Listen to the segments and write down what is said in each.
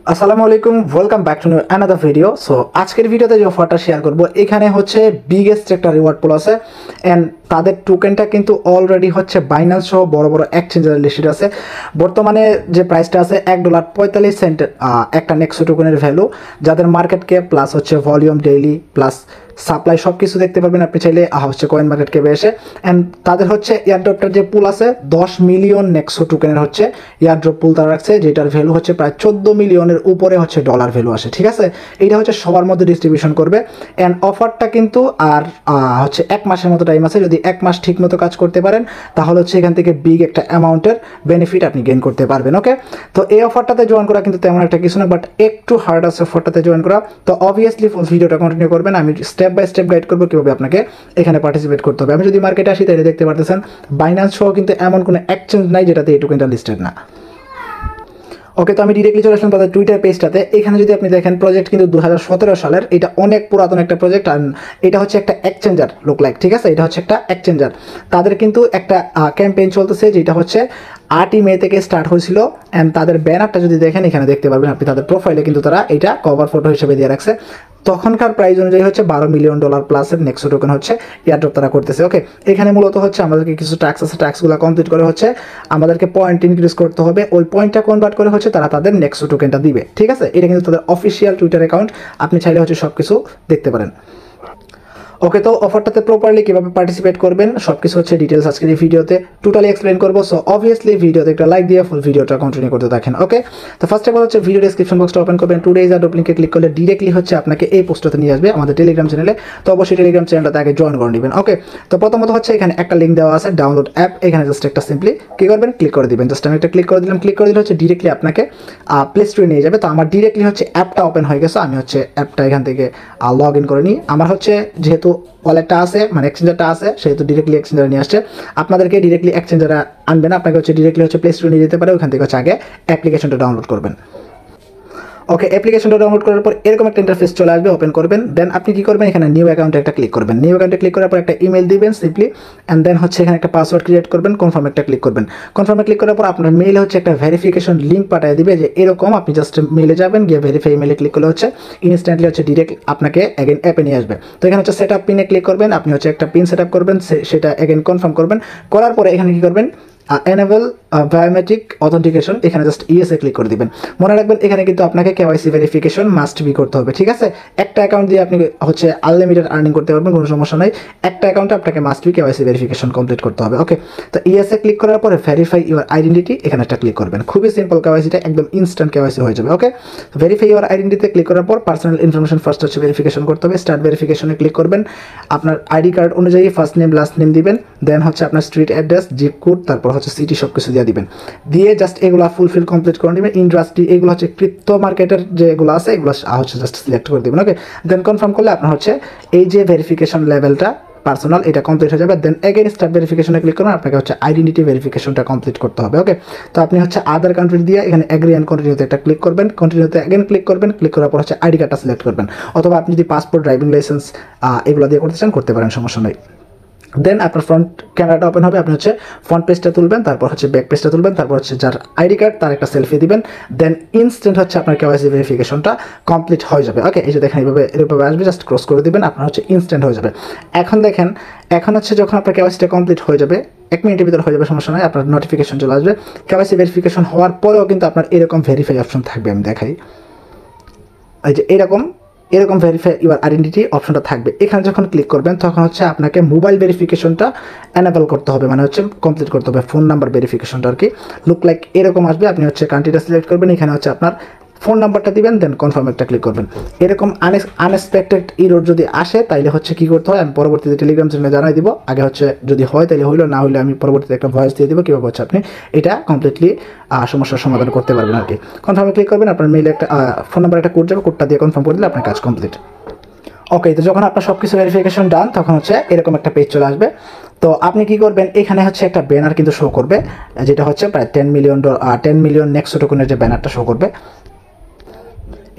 আসসালামু আলাইকুম, welcome back to another video. So আজকের ভিডিওতে যে অফারটা শেয়ার করব, এখানে হচ্ছে বিগেস্ট একটা রিওয়ার্ড পুল আছে অ্যান্ড তাদের টোকেনটা কিন্তু অলরেডি হচ্ছে বাইন্যান্স সহ বড় বড় এক্সচেঞ্জারে লিস্টেড আছে। বর্তমানে যে প্রাইসটা আছে $1.45 একটা নেক্সো টোকেনের ভ্যালু, যাদের মার্কেট ক্যাপ প্লাস হচ্ছে ভলিউম ডেইলি প্লাস সাপ্লাই সব কিছু দেখতে পারবেন আপনি চাইলে হচ্ছে কয়েন মার্কেট ক্যাপে এসে। অ্যান্ড তাদের হচ্ছে এয়ারড্রপটার যে পুল আছে 10 মিলিয়ন নেক্সো টোকেনের হচ্ছে এয়ারড্রপ পুল তারা রাখছে, যেটার ভ্যালু হচ্ছে প্রায় 14 মিলিয়নের উপরে হচ্ছে ডলার ভ্যালু আসে। ঠিক আছে, এইটা হচ্ছে সবার মধ্যে ডিস্ট্রিবিউশন করবে। অ্যান্ড অফারটা কিন্তু আর হচ্ছে 1 মাসের মতো টাইম আছে। যদি 1 মাস ঠিক মতো কাজ করতে পারেন তাহলে হচ্ছে এখান থেকে বিগ একটা অ্যামাউন্টের বেনিফিট আপনি গেইন করতে পারবেন। ওকে, তো এই অফারটাতে জয়েন করা কিন্তু তেমন একটা কিছু না, বাট একটু হার্ড আছে অফারটাতে জয়েন করা। তো অবভিয়াসলি ফুল ভিডিওটা কন্টিনিউ করবেন, আমি স্টেপ বাই স্টেপ গাইড করবো কীভাবে আপনাকে এখানে পার্টিসিপেট করতে হবে। আমি যদি মার্কেটে আসি তাহলে দেখতে পারতেছেন বাইন্যান্স সহ কিন্তু এমন কোনো এক্সচেঞ্জ নাই যেটাতে এই টোকেনটা লিস্টেড না। ওকে, তো আমি ডিরেক্টলি চলে আসলাম তাদের টুইটার পেজটাতে। এখানে যদি আপনি দেখেন প্রজেক্ট কিন্তু 2017 সালের, এটা অনেক পুরাতন একটা প্রজেক্ট। আর এটা হচ্ছে একটা এক্সচেঞ্জার লুক লাইক। ঠিক আছে, এটা হচ্ছে একটা এক্সচেঞ্জার। তাদের কিন্তু একটা ক্যাম্পেইন চলতেছে যেটা হচ্ছে 8ই মে থেকে স্টার্ট হয়েছিল। অ্যান্ড তাদের ব্যানারটা যদি দেখেন এখানে দেখতে পারবেন আপনি, তাদের প্রোফাইলে কিন্তু তারা এটা কভার ফটো হিসেবে দিয়ে রাখছে। তখনকার প্রাইস অনুযায়ী হচ্ছে $12 মিলিয়ন প্লাসের নেক্সো টোকেন হচ্ছে এয়ারড্রপ তারা করতেছে। ওকে, এখানে মূলত হচ্ছে আমাদেরকে কিছু ট্যাক্স আছে, ট্যাক্সগুলো কমপ্লিট করে হচ্ছে আমাদেরকে পয়েন্ট ইনক্রিজ করতে হবে। ওই পয়েন্টটা কনভার্ট করে হচ্ছে তারা তাদের নেক্সো টোকেনটা দিবে। ঠিক আছে, এটা কিন্তু তাদের অফিসিয়াল টুইটার অ্যাকাউন্ট, আপনি চাইলে হচ্ছে সব কিছু দেখতে পারেন। ওকে, তো অফারটাতে প্রপারলি কীভাবে পার্টিসিপেট করবেন সব কিছু হচ্ছে ডিটেলস আজকের এই ভিডিওতে টোটালি এক্সপ্লেন করবো। সো অবভিয়াসলি ভিডিওতে একটা লাইক দিয়ে ফুল ভিডিওটা কন্টিনিউ করতে থাকেন। ওকে, তো ফার্স্ট অফ অল হচ্ছে ভিডিও ডিসক্রিপশন বক্সটা ওপেন করবেন, টুডেজ আর লিঙ্কে ক্লিক করলে ডিরেক্টলি হচ্ছে আপনাকে এই পোস্টটাতে নিয়ে আসবে আমাদের টেলিগ্রাম চ্যানেলে। তো অবশ্যই টেলিগ্রাম চ্যানেলটাতে আগে জয়েন করে নেবেন। ওকে, তো প্রথমত হচ্ছে এখানে একটা লিঙ্ক দেওয়া আছে ডাউনলোড অ্যাপ, এখানে জাস্ট একটা সিম্পলি কী করবেন, ক্লিক করে দিবেন। জাস্ট আমি একটা ক্লিক করে দিলাম, ক্লিক করে দিলে হচ্ছে ডিরেক্টলি আপনাকে প্লে স্টোরে নিয়ে যাবে। তো আমার ডিরেক্টলি হচ্ছে অ্যাপটা ওপেন হয়ে গেছে, আমি হচ্ছে অ্যাপটা এখান থেকে লগ ইন করে নিই। আমার হচ্ছে যেহেতু ওয়ালেটটা আছে মানে এক্সচেঞ্জারটা আছে সেহেতু ডিরেক্টলি এক্সচেঞ্জারে নিয়ে আসছে। আপনাদেরকে ডিরেক্টলি এক্সচেঞ্জারে আনবে না, আপনাকে হচ্ছে ডিরেক্টলি হচ্ছে প্লে স্টোরে নিয়ে যেতে পারে। ওখান থেকে হচ্ছে আগে অ্যাপ্লিকেশনটা ডাউনলোড করবেন। ওকে, অ্যাপ্লিকেশনটা ডাউনলোড করার পর এরকম একটা ইন্টারফেস চলে আসবে, ওপেন করবেন। দেন আপনি কি করবেন, এখানে নিউ অ্যাকাউন্টে একটা ক্লিক করবেন। নিউ অ্যাকাউন্টে ক্লিক করার পর একটা ইমেল দিবেন সিম্পলি, অ্যান্ড দেন হচ্ছে এখানে একটা পাসওয়ার্ড ক্রিয়েট করবেন, কনফার্ম একটা ক্লিক করবেন। কনফার্মে ক্লিক করার পর আপনার মেইলে হচ্ছে একটা ভেরিফিকেশন লিঙ্ক পাঠিয়ে দিবে যে এরকম, আপনি জাস্ট মেলে যাবেন, গিয়ে ভেরিফাই মেলে ক্লিক করলে হচ্ছে ইনস্ট্যান্টলি হচ্ছে ডিরেক্ট আপনাকে অ্যাগেন অ্যাপে নিয়ে আসবে। তো এখানে হচ্ছে সেট আপ পিনে ক্লিক করবেন, আপনি হচ্ছে একটা পিন সেট আপ করবেন, সেটা অ্যাগেন কনফার্ম করবেন। করার পরে এখানে কী করবেন, এনেবল বায়োমেট্রিক অথেন্টিকেশন, এখানে জাস্ট ইয়েসে ক্লিক করে দিবেন। মনে রাখবেন এখানে কিন্তু আপনাকে কেওয়াইসি ভেরিফিকেশন মাস্ট বি করতে হবে। ঠিক আছে, একটা অ্যাকাউন্ট দিয়ে আপনি হচ্ছে আনলিমিটেড আর্নিং করতে পারবেন, কোনো সমস্যা নাই। একটা অ্যাকাউন্টে আপনাকে must be KYC verification complete করতে হবে। ওকে, তো ইয়েসে ক্লিক করার পরে ভেরিফাই ইউর আইডেন্টিটি, এখানে একটা ক্লিক করবেন। খুবই সিম্পল, কেওয়াইসিটা একদম ইনস্ট্যান্ট কেওয়াইসি হয়ে যাবে। ওকে, ভেরিফাই ইউর আইডেন্টিটিতে ক্লিক করার পর পার্সোনাল ইনফরমেশন ফার্স্ট হচ্ছে ভেরিফিকেশন করতে হবে। স্টার্ট ভেরিফিকেশনে ক্লিক করবেন, আপনার আইডি কার্ড অনুযায়ী ফার্স্ট নেম লাস্ট নেম দিবেন, দেন হচ্ছে আপনার স্ট্রিট অ্যাড্রেস, জিপ কোড, তারপর হচ্ছে সিটি সব কিছু দিয়ে দিবেন। দিয়ে জাস্ট এগুলো ফুলফিল কমপ্লিট করে নেবেন। ইন্ডাস্ট্রি এগুলো হচ্ছে ক্রিপ্টো মার্কেটের যেগুলো আছে এগুলো হচ্ছে জাস্ট সিলেক্ট করে দেবেন। ওকে, দেন কনফার্ম করলে আপনার হচ্ছে এই যে ভেরিফিকেশন লেভেলটা পার্সোনাল এটা কমপ্লিট হয়ে যাবে। দেন এগেন স্টার্ট ভেরিফিকেশনে ক্লিক করুন, আপনাকে হচ্ছে আইডেন্টিটি ভেরিফিকেশনটা কমপ্লিট করতে হবে। ওকে, তো আপনি হচ্ছে আদার কান্ট্রি দিয়ে এখানে এগ্রি অ্যান্ড কন্টিনিউতে একটা ক্লিক করবেন, কন্টিনিউতে এগেন ক্লিক করবেন, ক্লিক করার পর হচ্ছে আইডি কার্ডটা সিলেক্ট করবেন। অথবা আপনি যদি পাসপোর্ট, ড্রাইভিং লাইসেন্স এগুলো দিয়ে করতে চান করতে পারেন, সমস্যা নেই। দেন আপনার ফ্রন্ট ক্যামেরাটা ওপেন হবে, আপনি হচ্ছে ফ্রন্ট পেজটা তুলবেন, তারপর হচ্ছে ব্যাক পেজটা তুলবেন, তারপর হচ্ছে যার আইডি কার্ড তার একটা সেলফি দিবেন। দেন ইনস্ট্যান্ট হচ্ছে আপনার কেওয়াইসি ভেরিফিকেশনটা কমপ্লিট হয়ে যাবে। ওকে, এই যে দেখেন এভাবে আসবে, জাস্ট ক্রস করে দিবেন, আপনার হচ্ছে ইনস্ট্যান্ট হয়ে যাবে। এখন দেখেন, এখন হচ্ছে যখন আপনার কেওয়াইসিটা কমপ্লিট হয়ে যাবে 1 মিনিটের ভিতরে হয়ে যাবে, সমস্যা নয়, আপনার নোটিফিকেশন চলে আসবে। কেওয়াইসি ভেরিফিকেশন হওয়ার পরেও কিন্তু আপনার এরকম ভেরিফাই অপশন থাকবে, আমি দেখাই। এই যে এরকম ভেরিফাই ইউর আইডেন্টিটি অপশনটা থাকবে। এখানে যখন ক্লিক করবেন তখন হচ্ছে আপনাকে মোবাইল ভেরিফিকেশনটা এনেবল করতে হবে, মানে হচ্ছে কমপ্লিট করতে হবে ফোন নাম্বার ভেরিফিকেশনটা আর কি। লুক লাইক এরকম আসবে, আপনি হচ্ছে কান্ট্রিটা সিলেক্ট করবেন, এখানে হচ্ছে আপনার ফোন নাম্বারটা দিবেন, দেন কনফার্ম একটা ক্লিক করবেন। এরকম আনএক্সপেক্টেড ইরোর যদি আসে তাইলে হচ্ছে কী করতে হয় আমি পরবর্তীতে টেলিগ্রাম চ্যানেলে জানাই দিব। আগে হচ্ছে যদি হয় তাহলে হইলো, না হলে আমি পরবর্তীতে একটা ভয়েস দিয়ে দিব কীভাবে হচ্ছে আপনি এটা কমপ্লিটলি সমস্যার সমাধান করতে পারবেন আর কি। কনফার্মে ক্লিক করবেন, আপনার মেইলে একটা ফোন নাম্বার একটা কোড যাবে, কোডটা দিয়ে কনফার্ম করে দিলে আপনার কাজ কমপ্লিট। ওকে, তো যখন আপনার সব কিছু ভেরিফিকেশন ডান তখন হচ্ছে এরকম একটা পেজ চলে আসবে। তো আপনি কি করবেন, এখানে হচ্ছে একটা ব্যানার কিন্তু শো করবে, যেটা হচ্ছে প্রায় $10 মিলিয়ন নেক্সট টোকেনের যে ব্যানারটা শো করবে।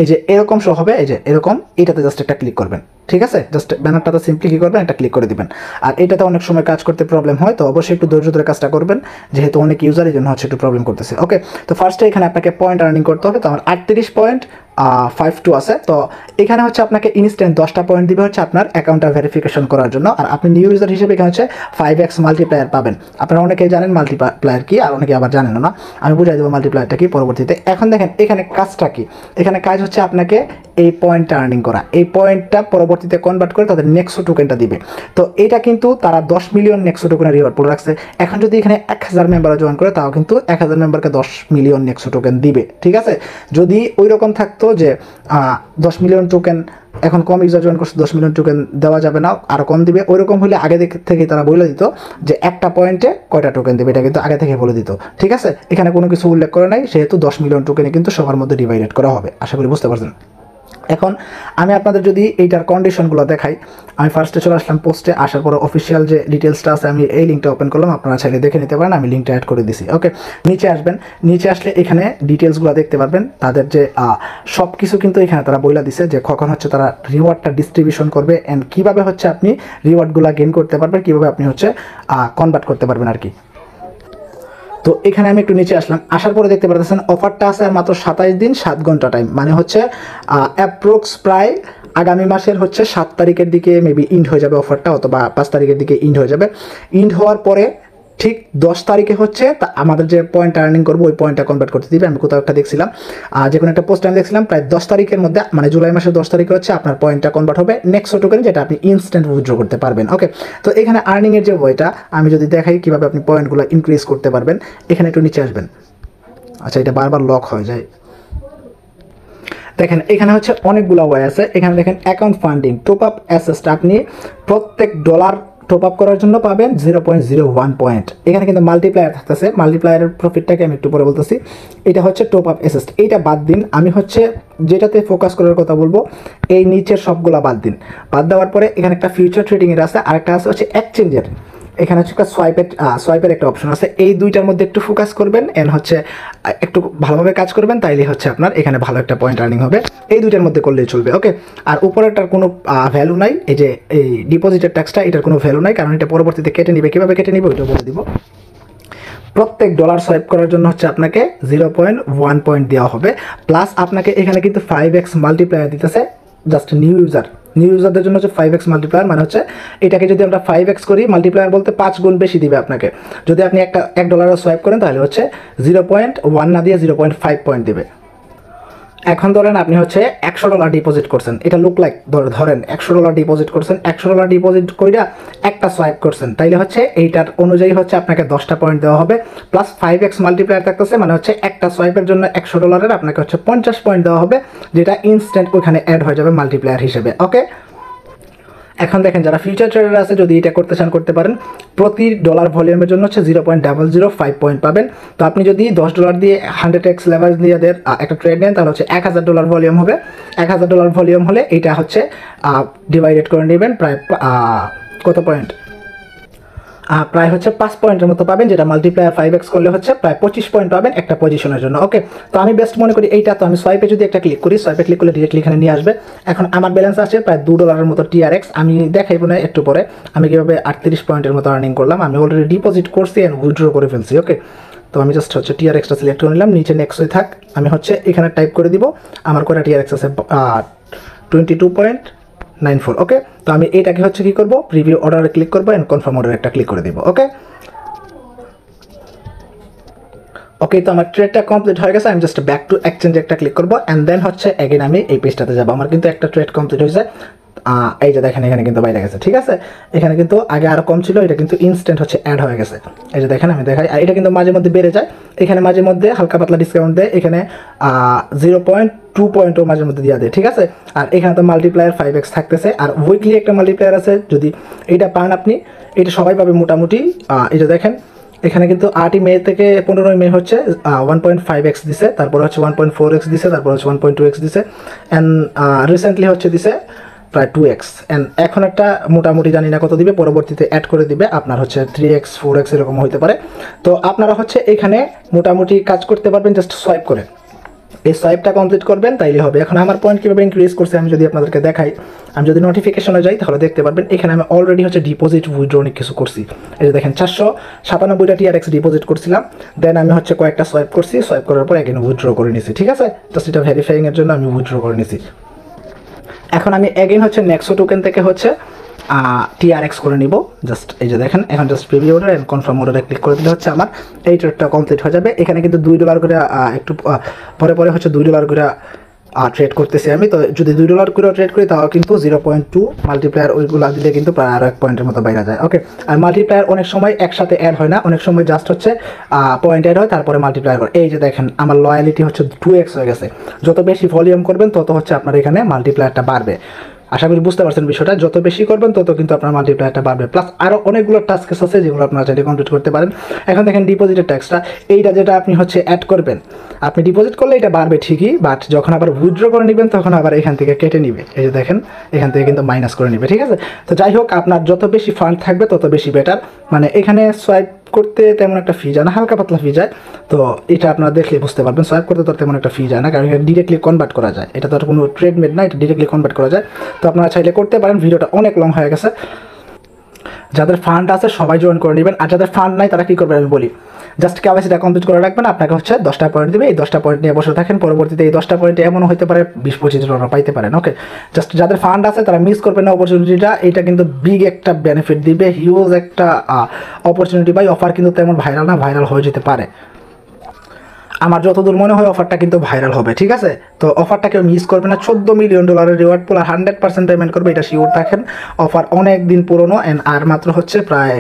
এই যে এরকম শো হবে, এই যে এরকম, এটাতে জাস্ট একটা ক্লিক করবেন, ঠিক আছে? জাস্ট ব্যানারটাতে সিম্পলি কী করবেন, একটা ক্লিক করে দিবেন। আর এটাতে অনেক সময় কাজ করতে প্রবলেম হয়, তো অবশ্যই একটু ধৈর্য ধরে কাজটা করবেন, যেহেতু অনেক ইউজার এই জন্য হচ্ছে একটু প্রবলেম করতেছে। ওকে, তো ফার্স্টে এখানে আপনাকে পয়েন্ট আর্নিং করতে হবে। তো আমার 38.52 আছে। তো এখানে হচ্ছে আপনাকে ইনস্ট্যান্ট 10টা পয়েন্ট দিবে হচ্ছে আপনার অ্যাকাউন্টটা ভেরিফিকেশন করার জন্য। আর আপনি নিউ ইউজার হিসেবে এখানে হচ্ছে 5x মাল্টিপ্লায়ার পাবেন। আপনারা অনেকেই জানেন মাল্টিপ্লায়ার কি, আর অনেকে আবার জানেন না। আমি বুঝাই দেবো মাল্টিপ্লায়ারটা কি পরবর্তীতে। এখন দেখেন এখানে কাজটা কি, এখানে কাজ হচ্ছে আপনাকে এই পয়েন্টটা আর্নিং করা। এই পয়েন্টটা পরবর্তীতে কনভার্ট করে তাদের নেক্সো টোকেনটা দিবে। তো এটা কিন্তু তারা 10 মিলিয়ন নেক্সো টোকেনের রিওয়ার্ড পুরো রাখছে। এখন যদি এখানে 1000 মেম্বার জয়েন করে, তাও কিন্তু 1000 মেম্বারকে 10 মিলিয়ন নেক্সো টোকেন দিবে, ঠিক আছে? যদি ওই রকম থাকতো যে 10 মিলিয়ন টোকেন, এখন কম ইউজার জয়েন করছে, 10 মিলিয়ন টোকেন দেওয়া যাবে না, আরও কম দিবে, ওইরকম হলে আগে থেকে তারা বলে দিত যে একটা পয়েন্টে কয়টা টোকেন দেবে, এটা কিন্তু আগে থেকে বলে দিত, ঠিক আছে? এখানে কোনো কিছু উল্লেখ করে নাই, সেহেতু 10 মিলিয়ন টোকেনে কিন্তু সবার মধ্যে ডিভাইডেড করা হবে। আশা করি বুঝতে পারছেন। এখন আমি আপনাদের যদি এইটার কন্ডিশনগুলো দেখাই, আমি ফার্স্টে চলে আসলাম পোস্টে, আসার পরে অফিসিয়াল যে ডিটেলসটা আছে আমি এই লিঙ্কটা ওপেন করলাম, আপনারা চাইলে দেখে নিতে পারেন, আমি লিঙ্কটা অ্যাড করে দিছি। ওকে, নিচে আসবেন, নিচে আসলে এখানে ডিটেলসগুলো দেখতে পারবেন, তাদের যে সব কিছু কিন্তু এখানে তারা বইলা দিছে যে কখন হচ্ছে তারা রিওয়ার্ডটা ডিস্ট্রিবিউশন করবে অ্যান্ড কীভাবে হচ্ছে আপনি রিওয়ার্ডগুলো গেইন করতে পারবেন, কীভাবে আপনি হচ্ছে কনভার্ট করতে পারবেন আর কি। তো এখানে আমি একটু নিচে আসলাম, আসার পরে দেখতে পাচ্ছেন অফারটা আছে আর মাত্র 27 দিন 7 ঘন্টা টাইম, মানে হচ্ছে অ্যাপ্রক্স প্রায় আগামী মাসের হচ্ছে 7 তারিখের দিকে মেবি ইন্ড হয়ে যাবে অফারটা, অথবা 5 তারিখের দিকে ইন্ড হয়ে যাবে। ইন্ড হওয়ার পরে ঠিক 10 তারিখে হচ্ছে আমাদের যে পয়েন্ট আর্নিং করবো ওই পয়েন্টটা কনভার্ট করতে দিবে। আমি কোথাও একটা দেখছিলাম, যে কোনো একটা পোস্ট আমি দেখছিলাম, প্রায় 10 তারিখের মধ্যে, মানে জুলাই মাসের 10 তারিখে হচ্ছে আপনার পয়েন্টটা কনভার্ট হবে নেক্সট টোকেন, যেটা আপনি ইনস্ট্যান্ট উইথড্র করতে পারবেন। ওকে, তো এখানে আর্নিংয়ের যে ওয়েটা আমি যদি দেখাই কীভাবে আপনি পয়েন্টগুলো ইনক্রিজ করতে পারবেন, এখানে একটু নিচে আসবেন। আচ্ছা, এটা বারবার লক হয়ে যায়। দেখেন এখানে হচ্ছে অনেকগুলো ওয়ে আছে। এখানে দেখেন account funding, top up asset, আপনি প্রত্যেক ডলার টপ আপ করার জন্য পাবেন 0.01 পয়েন্ট। এখানে কিন্তু মাল্টিপ্লায়ার থাকতেছে, মাল্টিপ্লায়ারের প্রফিটটাকে আমি একটু পরে বলতেছি। এটা হচ্ছে টপ আপ অ্যাসেস্ট, এইটা বাদ দিন, আমি হচ্ছে যেটাতে ফোকাস করার কথা বলবো এই নিচের সবগুলা বাদ দিন। বাদ দেওয়ার পরে এখানে একটা ফিউচার ট্রেডিংয়ের আছে, আরেকটা আছে হচ্ছে এক্সচেঞ্জের। এখানে হচ্ছে সোয়াইপের একটা অপশন আছে, এই দুইটার মধ্যে একটু ফোকাস করবেন এন্ড হচ্ছে একটু ভালোভাবে কাজ করবেন, তাইলে হচ্ছে আপনার এখানে ভালো একটা পয়েন্ট আর্নিং হবে। এই দুইটার মধ্যে করলেই চলবে। ওকে, আর উপরেরটার কোনো ভ্যালু নাই, এই যে এই ডিপোজিটের ট্যাক্সটা, এটার কোনো ভ্যালু নাই, কারণ এটা পরবর্তীতে কেটে নিবে। কীভাবে কেটে নিবে ওইটা বলে দিব। প্রত্যেক ডলার সোয়াইপ করার জন্য হচ্ছে আপনাকে 0.1 পয়েন্ট দেওয়া হবে, প্লাস আপনাকে এখানে কিন্তু 5x মাল্টিপ্লায়ার দিতেছে জাস্ট নিউ ইউজারদের জন্য হচ্ছে 5x মাল্টিপ্লায়ার, মানে হচ্ছে এটাকে যদি আমরা 5x করি, মাল্টিপ্লায়ার বলতে 5 গুণ বেশি দিবে আপনাকে। যদি আপনি এক ডলারও সোয়াইপ করেন তাহলে হচ্ছে 0.1 না দিয়ে 0.5 পয়েন্ট দিবে। এখন ধরেন আপনি হচ্ছে $100 ডিপোজিট করছেন, এটা লুক লাইক ধরেন $100 ডিপোজিট করছেন, $100 ডিপোজিট কইরা একটা সোয়াইপ করছেন, তাইলে হচ্ছে এইটার অনুযায়ী হচ্ছে আপনাকে 10টা পয়েন্ট দেওয়া হবে, প্লাস 5x মাল্টিপ্লায়ার থাকতেছে, মানে হচ্ছে একটা সোয়াইপের জন্য $100 আপনাকে হচ্ছে 50 পয়েন্ট দেওয়া হবে, যেটা ইনস্ট্যান্ট ওখানে অ্যাড হয়ে যাবে মাল্টিপ্লায়ার হিসেবে। ওকে, এখন দেখেন যারা ফিউচার ট্রেডার আছে, যদি এটা করতে চান করতে পারেন। প্রতি ডলার ভলিউমের জন্য হচ্ছে 0.005 পয়েন্ট পাবেন। তো আপনি যদি $10 দিয়ে 100x লেভারেজ দিয়ে একটা ট্রেড নেন, তাহলে হচ্ছে $1000 ভলিউম হবে। $1000 ভলিউম হলে এটা হচ্ছে ডিভাইডেড করে নেবেন প্রায় কত পয়েন্ট, প্রায় হচ্ছে 5 পয়েন্টের মতো পাবেন, যেটা মাল্টিপ্লায়ার 5x করলে হচ্ছে প্রায় 25 পয়েন্ট পাবেন একটা পজিশনের জন্য। ওকে, তো আমি বেস্ট মনে করি এইটা। তো আমি সোয়াইপে যদি একটা ক্লিক করি, সোয়াইপে ক্লিক করলে ডিরেক্টলি এখানে নিয়ে আসবে। এখন আমার ব্যালেন্স আছে প্রায় $2 মতো TRX, আমি দেখাইব না একটু পরে আমি কীভাবে 38 পয়েন্টের মতো আর্নিং করলাম। আমি অলরেডি ডিপোজিট করছি অ্যান্ড উইথড্র করে ফেলছি। ওকে, তো আমি জাস্ট হচ্ছে TRXটা সিলেক্ট করে নিলাম, নিচে নেক্সট হয়ে থাক, আমি হচ্ছে এখানে টাইপ করে দিব আমার কটা TRX আছে 22.94। ওকে, তো আমি এটাকে হচ্ছে কি করব, প্রিভিউ অর্ডারে ক্লিক করবো এন্ড কনফার্ম অর্ডারে একটা ক্লিক করে দিব। ওকে, তো আমার ট্রেডটা কমপ্লিট হয়ে গেছে। আমি জাস্ট ব্যাক টু এক্সচেঞ্জ একটা ক্লিক করবো অ্যান্ড দেন হচ্ছে এগেন আমি এই পেজটাতে যাবো। আমার কিন্তু একটা ট্রেড কমপ্লিট হয়েছে, এই যে দেখেন এখানে কিন্তু বাইরে গেছে, ঠিক আছে? এখানে কিন্তু আগে আরো কম ছিল, এটা কিন্তু ইনস্ট্যান্ট হচ্ছে অ্যাড হয়ে গেছে। এই যে দেখেন আমি দেখাই, আর এটা কিন্তু মাঝে মধ্যে বেড়ে যায়, এখানে মাঝে মধ্যে হালকা পাতলা ডিসকাউন্ট দেয়, এখানে 0.2 পয়েন্টও মাঝে মধ্যে দিয়ে দেয়, ঠিক আছে? আর এখানে তো মাল্টিপ্লায়ার 5x থাকতেছে, আর উইকলি একটা মাল্টিপ্লায়ার আছে, যদি এটা পান আপনি, এটা সবাই পাবে মোটামুটি। এই যে দেখেন এখানে কিন্তু 8ই মে থেকে 15ই মে হচ্ছে 1.5x দিছে, তারপর হচ্ছে 1.4x দিছে, তারপর হচ্ছে 1.2x দিছে, অ্যান্ড রিসেন্টলি হচ্ছে দিছে প্রায় 2x, অ্যান্ড এখন একটা মোটামুটি জানি না কত দিবে, পরবর্তীতে অ্যাড করে দিবে আপনার হচ্ছে 3x 4x এরকম হতে পারে। তো আপনারা হচ্ছে এখানে মোটামুটি কাজ করতে পারবেন জাস্ট সোয়াইপ করে। এই সোয়াইপটা কমপ্লিট করবেন তাইলে হবে। এখন আমার পয়েন্ট কীভাবে ইনক্রিজ করছে আমি যদি আপনাদেরকে দেখাই, আমি যদি নোটিফিকেশনে যাই তাহলে দেখতে পারবেন এখানে আমি অলরেডি হচ্ছে ডিপোজিট উইথড্র অনেক কিছু করছি। এই যে দেখেন 497টা TRX ডিপোজিট করছিলাম, দেন আমি হচ্ছে কয়েকটা সোয়াইপ করছি, সোয়াইপ করার পর এখানে উইথড্র করে নিছি। ঠিক আছে, তো সেটা ভেরিফাইংয়ের জন্য আমি উইথড্র করে নিছি। এখন আমি এগেইন হচ্ছে নেক্সো টোকেন থেকে হচ্ছে TRX করে নিব। জাস্ট এই যে দেখেন এখন just preview order and confirm অর্ডারে ক্লিক করে দিলে হচ্ছে আমার এই ট্রেডটা কমপ্লিট হয়ে যাবে। এখানে কিন্তু $2 করে একটু পরে পরে হচ্ছে $2 করে ট্রেড করতেছি আমি। তো যদি $2 করে ট্রেড করি তাও কিন্তু 0.2 মাল্টিপ্লায়ার ওইগুলো দিলে কিন্তু প্রায় আরও 1 পয়েন্টের মতো বাইরে যায়। ওকে, আর মাল্টিপ্লায়ার অনেক সময় একসাথে অ্যাড হয় না, অনেক সময় জাস্ট হচ্ছে পয়েন্ট অ্যাড হয় তারপরে মাল্টিপ্লায়ার করে। এই যে দেখেন আমার লয়ালিটি হচ্ছে 2x হয়ে গেছে। যত বেশি ভলিউম করবেন তত হচ্ছে আপনার এখানে মাল্টিপ্লায়ারটা বাড়বে। আশা করি বুঝতে পারছেন বিষয়টা, যত বেশি করবেন তত কিন্তু আপনার মাল্টিপ্লায়ারটা বাড়বে। প্লাস আরও অনেকগুলো টাস্কস আছে যেগুলো আপনারা চাইলে কমপ্লিট করতে পারেন। এখন দেখেন ডিপোজিটের ট্যাক্সটা, এইটা যেটা আপনি হচ্ছে অ্যাড করবেন, আপনি ডিপোজিট করলে এটা বাড়বে ঠিকই, বাট যখন আবার উইথড্র করে নেবেন তখন আবার এখান থেকে কেটে নিবে। এই যে দেখেন এখান থেকে কিন্তু মাইনাস করে নিবে। ঠিক আছে, তো যাই হোক আপনার যত বেশি ফান্ড থাকবে তত বেশি বেটার। মানে এখানে সোয়াইপ করতে তেমন একটা ফি যায় না, হালকা পাতলা ফি যায়। তো এটা আপনারা দেখলে বুঝতে পারবেন, সোয়াইপ করতে তো তেমন একটা ফি যায় না, কারণ এটা ডিরেক্টলি কনভার্ট করা যায়। এটা তো আর কোনো ট্রেডমেড না, এটা ডিরেক্টলি কনভার্ট করা যায়। তো আপনারা চাইলে করতে পারেন। ভিডিওটা অনেক লং হয়ে গেছে, যাদের ফান্ড আছে সবাই জয়েন করে নেবেন, আর যাদের ফান্ড নাই তারা কী করবেন আমি বলি। জাস্ট কেওয়াইসিটা কমপ্লিট করে রাখবেন, আপনাকে হচ্ছে 10টা পয়েন্ট দেবে। এই 10টা পয়েন্ট নিয়ে বসে থাকেন, পরবর্তীতে এই 10টা পয়েন্টে এমনও হতে পারে 20-25 পাইতে পারেন। ওকে, জাস্ট যাদের ফান্ড আছে তারা মিস করবেন না অপরচুনিটিটা। এটা কিন্তু বিগ একটা বেনিফিট দিবে, হিউজ একটা অপরচুনিটি বাই। অফার কিন্তু তেমন ভাইরাল না, ভাইরাল হয়ে যেতে পারে। আমার যতদূর মনে হয় অফারটা কিন্তু ভাইরাল হবে। ঠিক আছে, তো অফারটা কেউ মিস করবে না। $14 মিলিয়ন রিওয়ার্ড পুল আর 100% পেমেন্ট করবে, এটা শিওর থাকেন। অফার অনেক দিন পুরনো অ্যান্ড আর মাত্র হচ্ছে প্রায়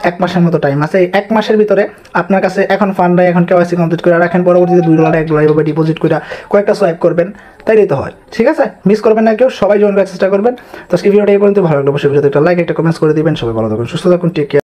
1 মাসের মতো টাইম আছে। এই 1 মাসের ভিতরে আপনার কাছে এখন ফান্ড নাই, এখন কেওয়াইসি কমপ্লিট করে রাখেন, পরবর্তীতে $2 $1 এভাবে ডিপোজিট করে কয়েকটা সোয়াইপ করবেন, তাইলেই তো হয়। ঠিক আছে, মিস করবেন না কেউ, সবাই জয়েন করার চেষ্টা করবেন। তো আজকে ভিডিওটা এই পর্যন্ত ভালো লাগলো অবশ্যই ভিডিওতে একটা লাইক একটা কমেন্টস করে দিবেন। সবাই ভালো থাকুন, সুস্থ থাকুন, টেক কেয়ার।